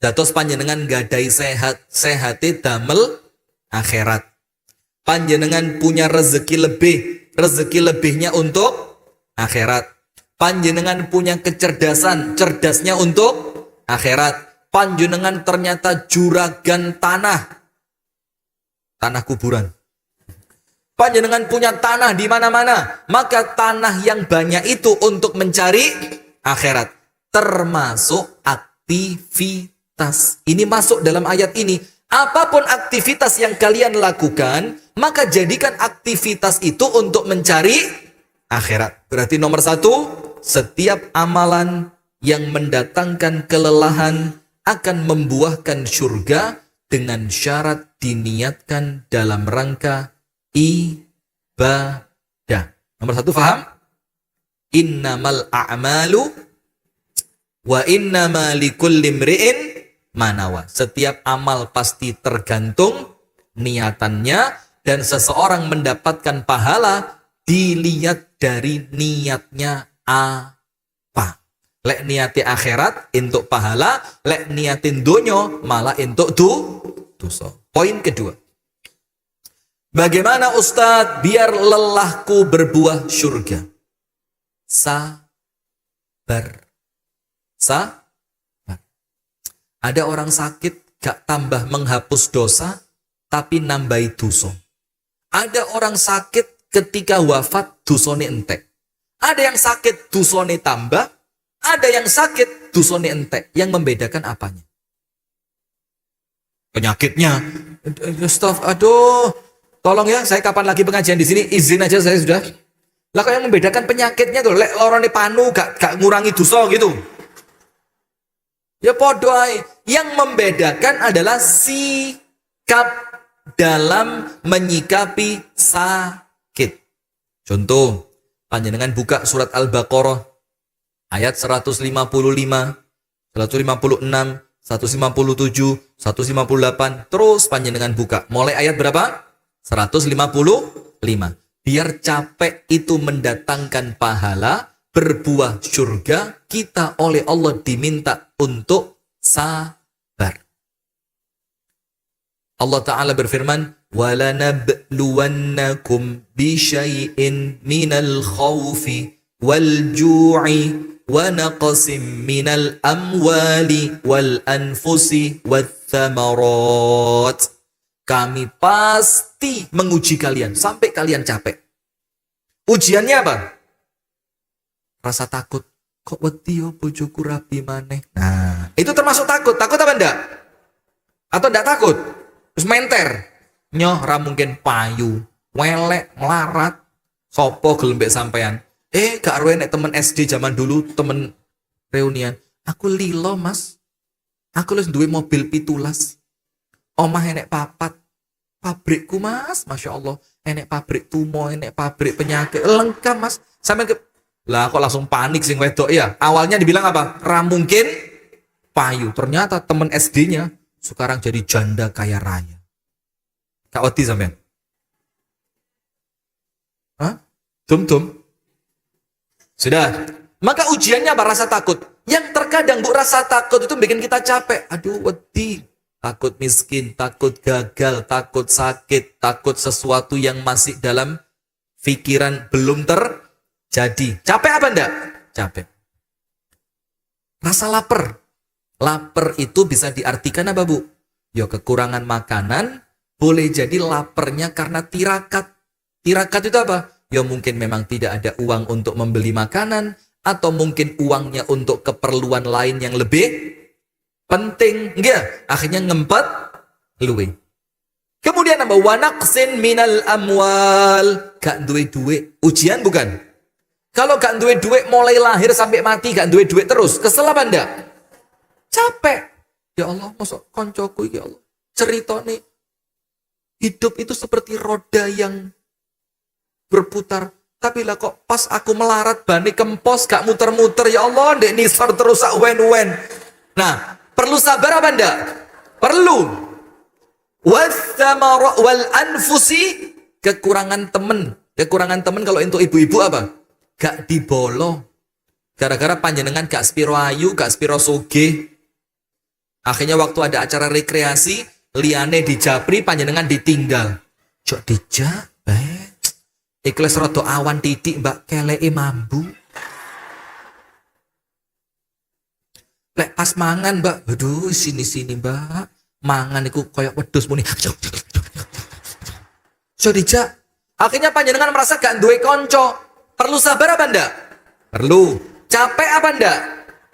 [SPEAKER 1] Dados panjenengan gadai sehate damel akhirat. panjenengan punya rezeki lebih. Rezeki lebihnya untuk akhirat. Panjenengan punya kecerdasan, cerdasnya untuk akhirat. Panjenengan ternyata juragan tanah kuburan. Panjenengan punya tanah di mana-mana, maka tanah yang banyak itu untuk mencari akhirat, termasuk aktivitas. Ini masuk dalam ayat ini. Apapun aktivitas yang kalian lakukan, maka jadikan aktivitas itu untuk mencari akhirat. Berarti nomor satu, setiap amalan yang mendatangkan kelelahan akan membuahkan surga dengan syarat diniatkan dalam rangka ibadah. Nomor satu, paham? Innamal a'malu wa innama likulli imri'in manawa. Setiap amal pasti tergantung niatannya, dan seseorang mendapatkan pahala dilihat dari niatnya apa. Lek niati akhirat untuk pahala, lek niatin dunyo malah untuk dosa. Poin kedua. Bagaimana Ustadz biar lelahku berbuah surga? Sabar. Ada orang sakit gak tambah menghapus dosa, tapi nambahi dosa. Ada orang sakit ketika wafat dosane entek. Ada yang sakit dosane tambah, ada yang sakit dosane entek. Yang membedakan apanya? Penyakitnya. Ustaz, aduh, tolong ya, saya kapan lagi pengajian di sini, izin aja saya sudah. Lah kok yang membedakan penyakitnya tuh, lek lorone panu gak ngurangi dosa gitu. Ya podo ae. Yang membedakan adalah sikap dalam menyikapi sakit. Contoh, panjenengan buka surat Al-Baqarah ayat 155, 156, 157, 158, terus panjenengan buka. Mulai ayat berapa? 155. Biar capek itu mendatangkan pahala, berbuah surga, kita oleh Allah diminta untuk sabar. Allah Ta'ala berfirman, وَلَنَبْلُوَنَّكُمْ بِشَيْءٍ مِنَ الْخَوْفِ وَالْجُوعِ وَنَقْصٍ مِنَ الْأَمْوَالِ وَالْأَنْفُسِ وَالثَّمَرَاتِ. Kami pasti menguji kalian sampai kalian capek. Ujiannya apa? Rasa takut. Kok wedi yo bojoku rabi maneh. Nah, itu termasuk takut. Takut apa enggak? Atau enggak takut? Terus menter. Nyoh ra mungkin payu, welek, melarat. Sopo gelembek sampean. Gak arwe nek temen SD zaman dulu, temen reunian. Aku lilo, Mas. Aku wis duwe mobil 17. Omah enek papat. Pabrikku, Mas, Masya Allah. Enek pabrik tumo, enek pabrik penyakit. Lengkap, Mas. Sampai ke... Lah kok langsung panik sing wedok ya. Awalnya dibilang apa? Ra mungkin payu. Ternyata temen SD-nya sekarang jadi janda kaya raya. Kak wedi sampean? Hah? Dum. Sudah. Maka ujiannya apa? Rasa takut. Yang terkadang rasa takut itu bikin kita capek. Aduh, wedi. Takut miskin, takut gagal, takut sakit, takut sesuatu yang masih dalam pikiran belum terjadi. Capek apa enggak? Capek. Rasa lapar. Lapar itu bisa diartikan apa, Bu? Ya kekurangan makanan, boleh jadi laparnya karena tirakat. Tirakat itu apa? Ya mungkin memang tidak ada uang untuk membeli makanan, atau mungkin uangnya untuk keperluan lain yang lebih penting. Enggak, akhirnya ngempet luwe. Kemudian apa? Wanaqsin minal amwal. Gak duwe-duwe. Ujian bukan? Kalau gak duwe-duwe mulai lahir sampai mati gak duwe-duwe terus, kesel apa enggak? Capek. Ya Allah, masa koncoku ya Allah. Cerita nih. Hidup itu seperti roda yang berputar. Tapi lah kok pas aku melarat bani kempos gak muter-muter. Ya Allah, dek nisar terus sak wen-wen. Nah, perlu sabar apa enggak? Perlu. Wal anfusi, kekurangan temen. Kekurangan temen kalau untuk ibu-ibu apa? Gak dibolo. Gara-gara panjenengan gak spiro ayu, gak spiro soge. Akhirnya waktu ada acara rekreasi, liane di japri, panjenengan ditinggal.
[SPEAKER 2] Cok dijak, ikhlas rada awan titik mbak keleke mambu. Lek pas mangan mbak, aduh sini mbak, mangan iku koyok wedhus muni. Cok dijak. Akhirnya panjenengan merasa gak duwe konco. Perlu sabar apa ndak? Perlu. Capek apa ndak?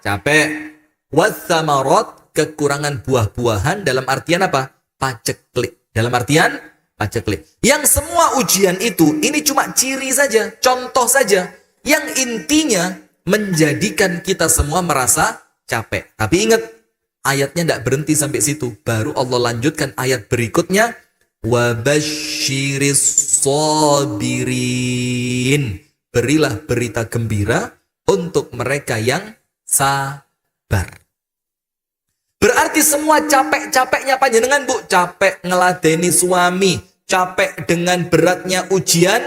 [SPEAKER 2] Capek. Wathamarat, kekurangan buah-buahan dalam artian apa? Paceklik. Dalam artian paceklik. Yang semua ujian itu, ini cuma ciri saja, contoh saja. Yang intinya menjadikan kita semua merasa capek. Tapi ingat, ayatnya tidak berhenti sampai situ. Baru Allah lanjutkan ayat berikutnya. Wabashiris sabirin. Berilah berita gembira untuk mereka yang sabar. Berarti semua capek-capeknya panjenengan bu, capek ngeladeni suami, capek dengan beratnya ujian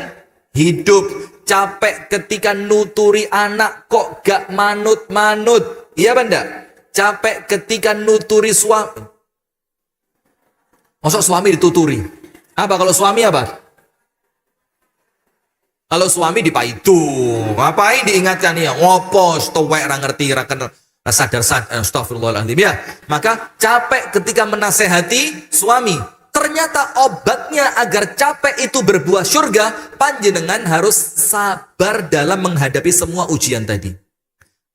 [SPEAKER 2] hidup, capek ketika nuturi anak kok gak manut-manut, iya benda? Capek ketika nuturi suami. Maksud suami dituturi? Apa kalau suami apa? Kalau suami dipaitu, ngapain diingatkan ya? Ngopos, towek, ngerti, rakan. Sadar, astagfirullahaladzim ya. Maka capek ketika menasehati suami. Ternyata obatnya agar capek itu berbuah surga, panjenengan harus sabar dalam menghadapi semua ujian tadi.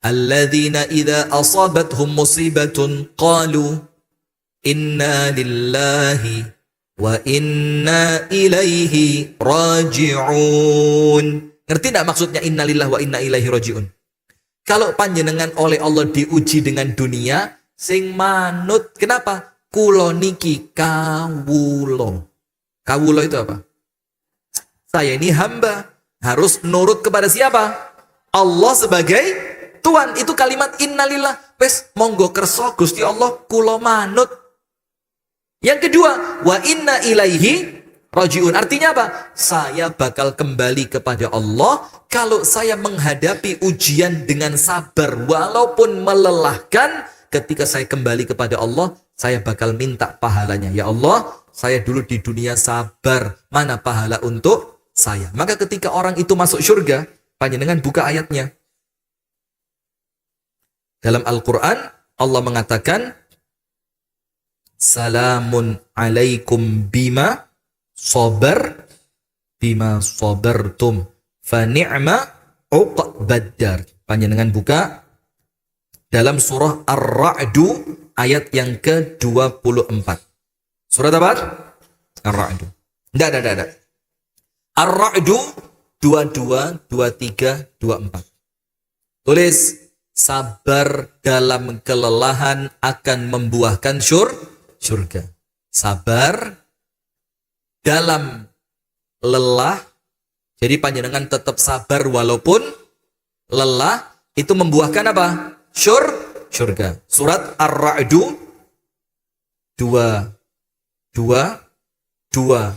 [SPEAKER 2] Alladzina idza asabathum musibatun qalu inna lillahi wa inna ilaihi raji'un. Ngerti enggak maksudnya inna lillahi wa inna ilaihi raji'un? Kalau panjenengan oleh Allah diuji dengan dunia, sing manut. Kenapa? Kulo niki kawulo. Kawulo itu apa? Saya ini hamba. Harus nurut kepada siapa? Allah sebagai Tuhan. Itu kalimat innalillah. Wes monggo kerso Gusti Allah kulo manut. Yang kedua, wa inna ilaihi raji'un. Artinya apa? Saya bakal kembali kepada Allah kalau saya menghadapi ujian dengan sabar. Walaupun melelahkan, ketika saya kembali kepada Allah, saya bakal minta pahalanya. Ya Allah, saya dulu di dunia sabar. Mana pahala untuk saya? Maka ketika orang itu masuk surga, panjenengan buka ayatnya. Dalam Al-Quran, Allah mengatakan, Salamun alaikum bima sabartum fa ni'ma uqbaddar. Panjenengan buka dalam surah Ar-Ra'du ayat yang ke-24. Surah apa? Ar-Ra'du. Enggak. Ar-Ra'du 22, 23, 24. Tulis, sabar dalam kelelahan akan membuahkan surga. Sabar dalam lelah, jadi panjenengan tetap sabar walaupun lelah, itu membuahkan apa? Surga. Surat Ar-Ra'du 2, 3, 4.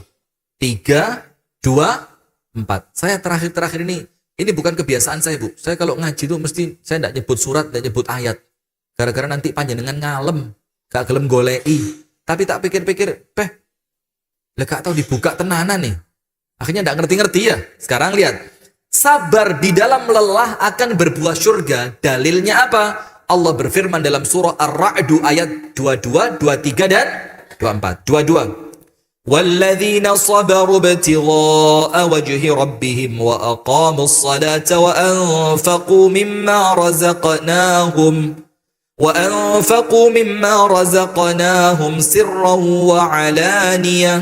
[SPEAKER 2] Saya terakhir ini bukan kebiasaan saya bu. Saya kalau ngaji itu mesti saya tidak nyebut surat, tidak nyebut ayat. Gara-gara nanti panjenengan ngalem, gak gelem golei. Tapi tak pikir-pikir, gak tahu dibuka tenanan nih. Akhirnya tidak ngerti-ngerti ya. Sekarang lihat. Sabar di dalam lelah akan berbuah surga. Dalilnya apa? Allah berfirman dalam surah Ar-Ra'du ayat 22, 23 dan 24. 22. وَالَّذِينَ صَبَرُوا ابْتِغَاءَ وَجْهِ رَبِّهِمْ وَأَقَامُوا الصَّلَاةَ وَأَنفَقُوا مِمَّا رَزَقْنَاهُمْ سِرًّا وَعَلَانِيَةً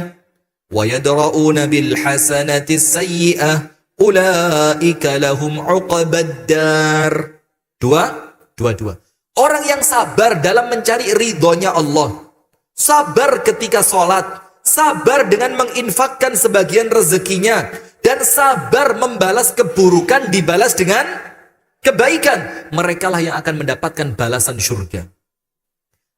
[SPEAKER 2] وَيَدْرَؤُونَ بِالْحَسَنَةِ السَّيِّئَةَ أُولَئِكَ لَهُمْ عُقْبَى الدَّارِ. 2. Orang yang sabar dalam mencari ridhonya Allah, sabar ketika sholat, sabar dengan menginfakkan sebagian rezekinya, dan sabar membalas keburukan dibalas dengan kebaikan. Merekalah yang akan mendapatkan balasan surga.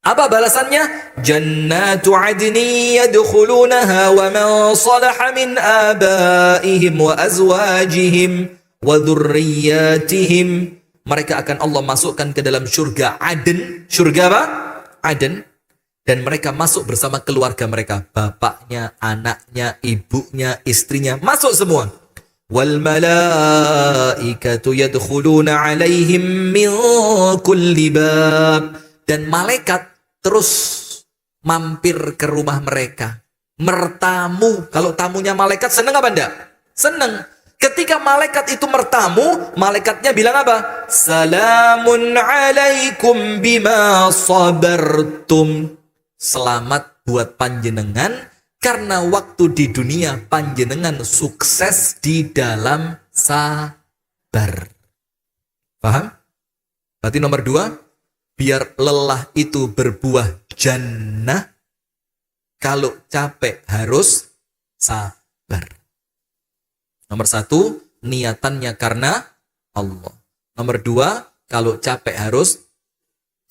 [SPEAKER 2] Apa balasannya? Jannatu adni yadkhulunaha wa man salaha min abaihim wa azwajihim wa dhurriyyatihim. Mereka akan Allah masukkan ke dalam surga Aden. Surga apa? Aden. Dan mereka masuk bersama keluarga mereka. Bapaknya, anaknya, ibunya, istrinya. Masuk semua. Wal malaikatu yadkhuluna alaihim min kulli bab. Dan malaikat terus mampir ke rumah mereka. Mertamu. Kalau tamunya malaikat senang apa enggak? Senang. Ketika malaikat itu mertamu, malaikatnya bilang apa? Salamun alaikum bima sabartum. Selamat buat panjenengan karena waktu di dunia panjenengan sukses di dalam sabar. Paham? Berarti nomor 2, biar lelah itu berbuah jannah, kalau capek harus sabar. Nomor 1, niatannya karena Allah. Nomor 2, kalau capek harus.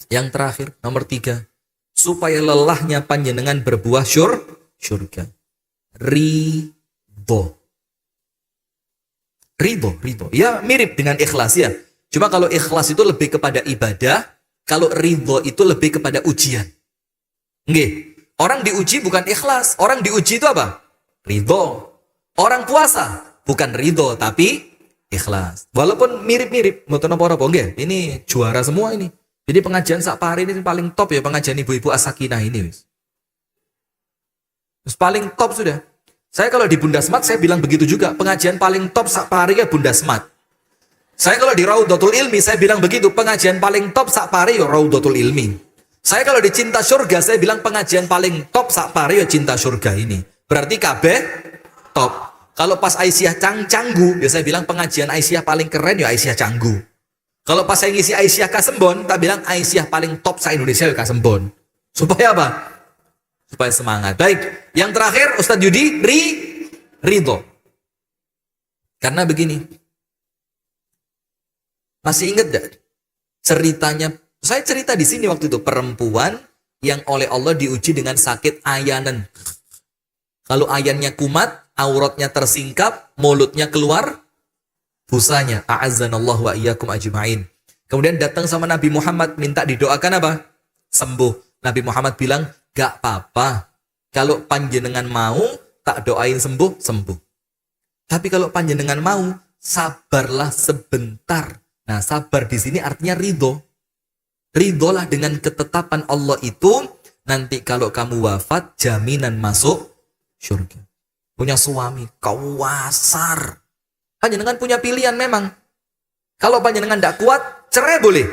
[SPEAKER 2] Yang terakhir, nomor 3, supaya lelahnya panjenengan berbuah syurga. Ridho. Ya mirip dengan ikhlas ya. Cuma kalau ikhlas itu lebih kepada ibadah, kalau ridho itu lebih kepada ujian. Nggih. Orang diuji bukan ikhlas, orang diuji itu apa? Ridho. Orang puasa bukan ridho tapi ikhlas. Walaupun mirip-mirip, mboten apa-apa nggih. Ini juara semua ini. Jadi pengajian sak pari ini paling top ya, pengajian ibu-ibu As-Sakinah ini. Terus paling top sudah. Saya kalau di Bundasmat saya bilang begitu juga, pengajian paling top sak pari ya Bundasmat. Saya kalau di Raudhatul Ilmi saya bilang begitu, pengajian paling top sak pari ya Raudhatul Ilmi. Saya kalau di Cinta Surga saya bilang pengajian paling top sak pari ya Cinta Surga ini. Berarti kabeh top. Kalau pas Aisyah Canggu, ya saya bilang pengajian Aisyah paling keren ya Aisyah Canggu. Kalau pas saya ngisi Aisyah Kasembon, tak bilang Aisyah paling top se-Indonesia ya Kasembon. Supaya apa? Supaya semangat. Baik, yang terakhir Ustadz Yudi, ridho. Karena begini, masih ingat gak ceritanya? Saya cerita di sini waktu itu, perempuan yang oleh Allah diuji dengan sakit ayanan. Kalau ayannya kumat, auratnya tersingkap, mulutnya keluar busanya. A'azzanallahu wa iyyakum ajma'in. Kemudian datang sama Nabi Muhammad minta didoakan apa? Sembuh. Nabi Muhammad bilang, gak apa-apa. Kalau panjenengan mau, tak doain sembuh, sembuh. Tapi kalau panjenengan mau, sabarlah sebentar. Nah, sabar di sini artinya ridho. Ridholah dengan ketetapan Allah itu, nanti kalau kamu wafat, jaminan masuk surga. Punya suami, kawasar. Panjenengan punya pilihan memang. Kalau panjenengan tidak kuat, cerai boleh.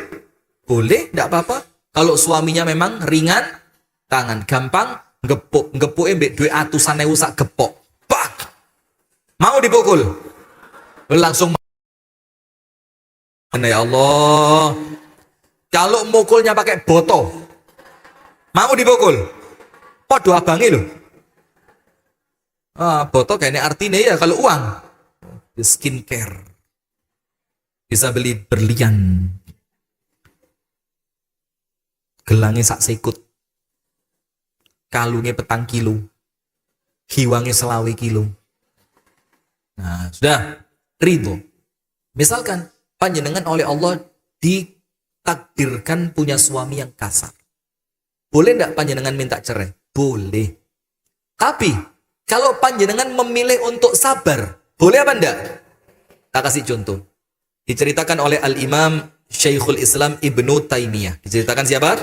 [SPEAKER 2] Boleh, tidak apa-apa. Kalau suaminya memang ringan, tangan gampang, ngepuk mbek duit atusan ewu sak gepok. Pak. Mau dipukul. Langsung. Ya Allah. Kalau mukulnya pakai boto, mau dipukul. Podo abangi loh. Boto kayaknya artinya ya kalau uang. Skincare. Bisa beli berlian. Gelangnya sak sekut. Kalungnya 4 kilo. Hiwangnya 20 kilo. Nah, sudah. Ridho. Misalkan, panjenengan oleh Allah ditakdirkan punya suami yang kasar. Boleh enggak panjenengan minta cerai? Boleh. Tapi, kalau panjenengan memilih untuk sabar, boleh apa enggak? Tak kasih contoh. Diceritakan oleh Al-Imam Syekhul Islam Ibnu Taimiyah. Diceritakan siapa?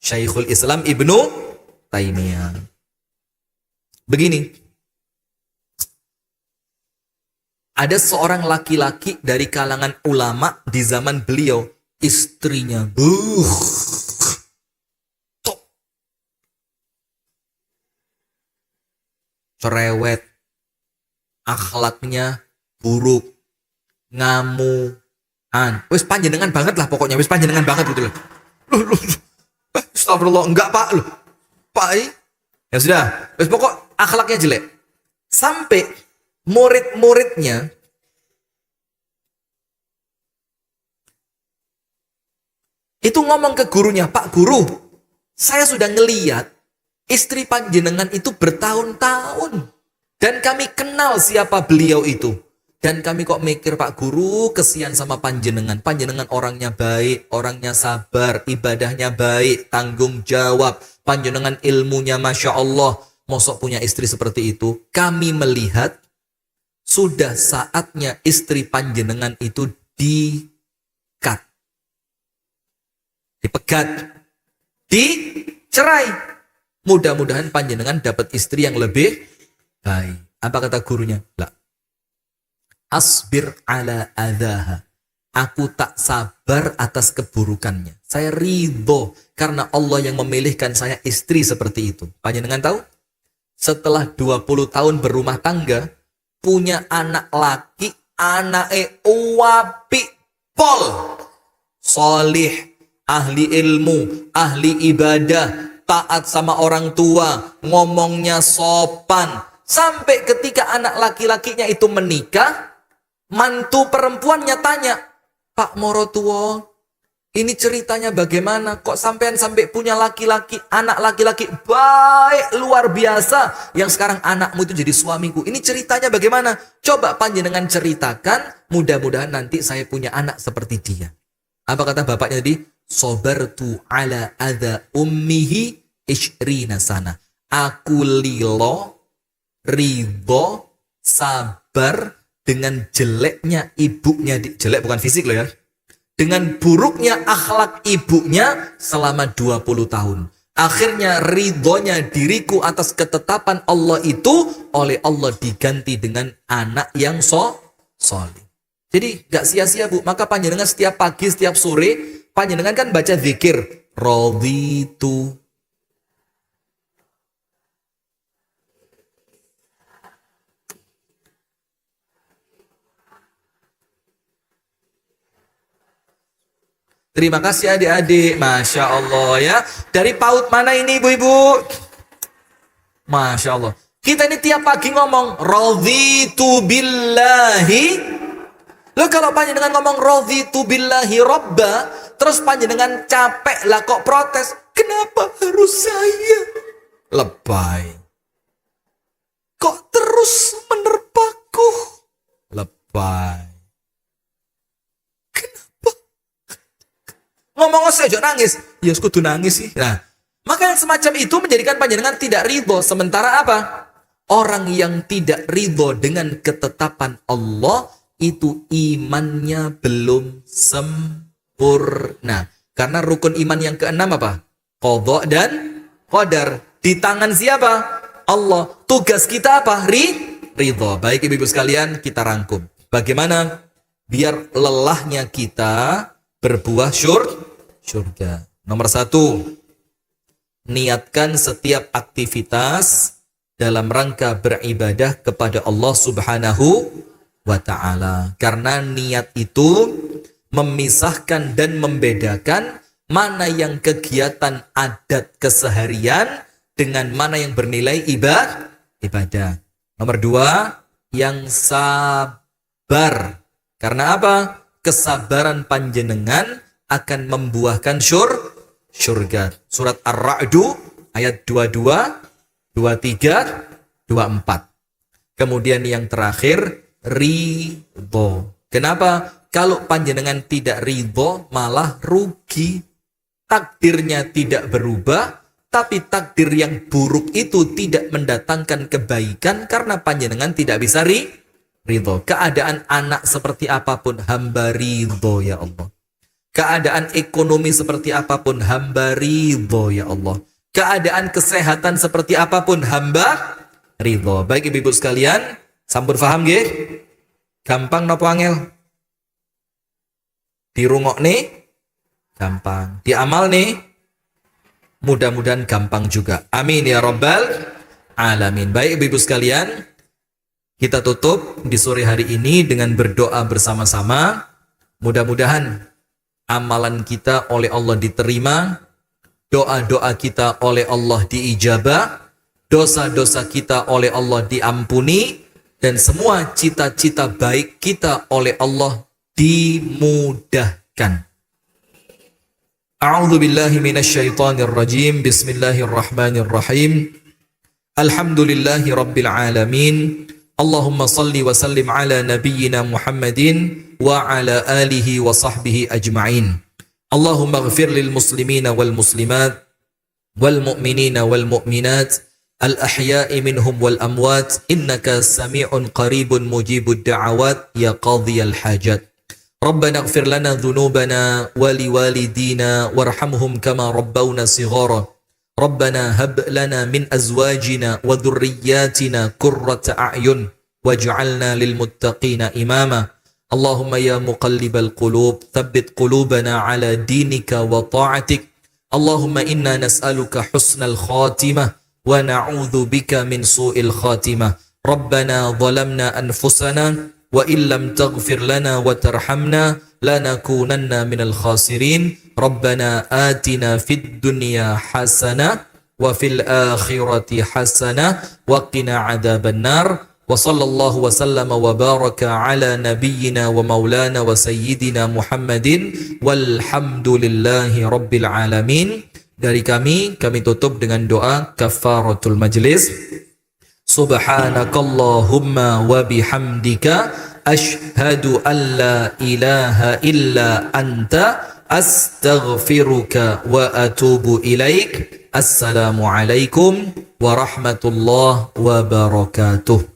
[SPEAKER 2] Syekhul Islam Ibnu Taimiyah. Begini. Ada seorang laki-laki dari kalangan ulama di zaman beliau. Istrinya. Top. Cerewet. Akhlaknya buruk, ngamuan, wis panjenengan banget lah pokoknya, wis panjenengan banget gitu loh. Astagfirullah, enggak pak loh, pak ya sudah, wis pokok akhlaknya jelek. Sampai murid-muridnya itu ngomong ke gurunya, Pak Guru, saya sudah ngeliat istri panjenengan itu bertahun-tahun. Dan kami kenal siapa beliau itu. Dan kami kok mikir Pak Guru, kesian sama panjenengan. Panjenengan orangnya baik, orangnya sabar, ibadahnya baik, tanggung jawab. Panjenengan ilmunya Masya Allah. Mosok punya istri seperti itu. Kami melihat sudah saatnya istri panjenengan itu dikat. Dipegat. Dicerai. Mudah-mudahan panjenengan dapat istri yang lebih baik. Apa kata gurunya? Lah. Asbir ala adzaha. Aku tak sabar atas keburukannya. Saya ridho karena Allah yang memilihkan saya istri seperti itu. Panjenengan tahu? Setelah 20 tahun berumah tangga, punya anak laki, anake wapi pol. Solih, ahli ilmu, ahli ibadah, taat sama orang tua, ngomongnya sopan. Sampai ketika anak laki-lakinya itu menikah, mantu perempuannya tanya, Pak Morotuwo, ini ceritanya bagaimana? Kok sampai punya laki-laki, anak laki-laki baik luar biasa, yang sekarang anakmu itu jadi suamiku. Ini ceritanya bagaimana? Coba panjenengan ceritakan, mudah-mudahan nanti saya punya anak seperti dia. Apa kata bapaknya tadi? Sobartu ala adza ummihi ishrina sana. Aku lilo, ridho, sabar dengan jeleknya ibunya, jelek bukan fisik loh ya, dengan buruknya akhlak ibunya selama 20 tahun. Akhirnya ridhonya diriku atas ketetapan Allah itu oleh Allah diganti dengan anak yang soleh. Jadi gak sia-sia Bu, maka panjenengan setiap pagi, setiap sore, panjenengan kan baca zikir, raditu. Terima kasih adik-adik. Masya Allah ya. Dari PAUD mana ini ibu-ibu? Masya Allah. Kita ini tiap pagi ngomong raditu billahi. Loh kalau panjenengan ngomong raditu billahi robba, terus panjenengan capek lah kok protes. Kenapa harus saya? Lebay. Kok terus menerpaku? Lebay. Ngomong saja nangis, ya kudu nangis sih. Nah, maka yang semacam itu menjadikan panjenengan tidak ridho. Sementara apa? Orang yang tidak ridho dengan ketetapan Allah itu imannya belum sempurna. Karena rukun iman yang keenam apa? Qadha dan qadar. Di tangan siapa? Allah. Tugas kita apa? Ridho. Baik ibu-ibu sekalian, kita rangkum. Bagaimana biar lelahnya kita berbuah surga. Nomor 1, niatkan setiap aktivitas dalam rangka beribadah kepada Allah Subhanahu wa Ta'ala. Karena niat itu memisahkan dan membedakan mana yang kegiatan adat keseharian dengan mana yang bernilai ibadah. Nomor 2, yang sabar. Karena apa? Kesabaran panjenengan akan membuahkan surga. Surat Ar-Ra'du ayat 22, 23, 24. Kemudian yang terakhir, ridho. Kenapa? Kalau panjenengan tidak ridho malah rugi. Takdirnya tidak berubah, tapi takdir yang buruk itu tidak mendatangkan kebaikan karena panjenengan tidak bisa ridho. Keadaan anak seperti apapun, hamba ridho ya Allah. Keadaan ekonomi seperti apapun, hamba ridho ya Allah. Keadaan kesehatan seperti apapun, hamba ridho. Baik ibu-ibu sekalian, sampun paham nggih? Gampang napa angel? Dirungok nih gampang, diamal nih mudah-mudahan gampang juga. Amin ya rabbal alamin. Baik ibu-ibu sekalian, kita tutup di sore hari ini dengan berdoa bersama-sama. Mudah-mudahan amalan kita oleh Allah diterima, doa-doa kita oleh Allah diijabah, dosa-dosa kita oleh Allah diampuni, dan semua cita-cita baik kita oleh Allah dimudahkan. A'udzu billahi minasyaitonir rajim. Bismillahirrahmanirrahim. Alhamdulillahi rabbil alamin. Allahumma salli wa sallim ala nabiyyina Muhammadin wa ala alihi wa sahbihi ajma'in. Allahumma ighfir lil muslimina wal muslimat wal mu'minina wal mu'minat al ahya'i minhum wal amwat innaka sami'un qaribun mujibud da'awat ya qadhiyal hajat. Rabbana ighfir lana dhunubana wa liwalidina warhamhum kama rabbawna shighara. Rabbana hab lana min azwajina wa dhurriyyatina qurrata a'yun waj'alna lil muttaqina imama. Allahumma ya muqallibal qulub thabbit qulubana ala dinika wa ta'atik. Allahumma inna nas'aluka husnal khatimah wa na'udzu bika min su'il khatimah. Rabbana zalamna anfusana wa illam taghfir lana wa tarhamna lanakunanna minal khasirin. Rabbana atina fid dunya hasanah wa fil akhirati hasanah wa qina adzaban nar. Wa sallallahu wa sallama wa baraka ala nabiyyina wa maulana wa sayyidina Muhammadin walhamdulillahi rabbil alamin. Dari kami tutup dengan doa kafaratul majlis. Subhanakallahumma wa bihamdika ashhadu an la ilaha illa anta astaghfiruka wa atubu ilaik. Assalamualaikum warahmatullahi wabarakatuh.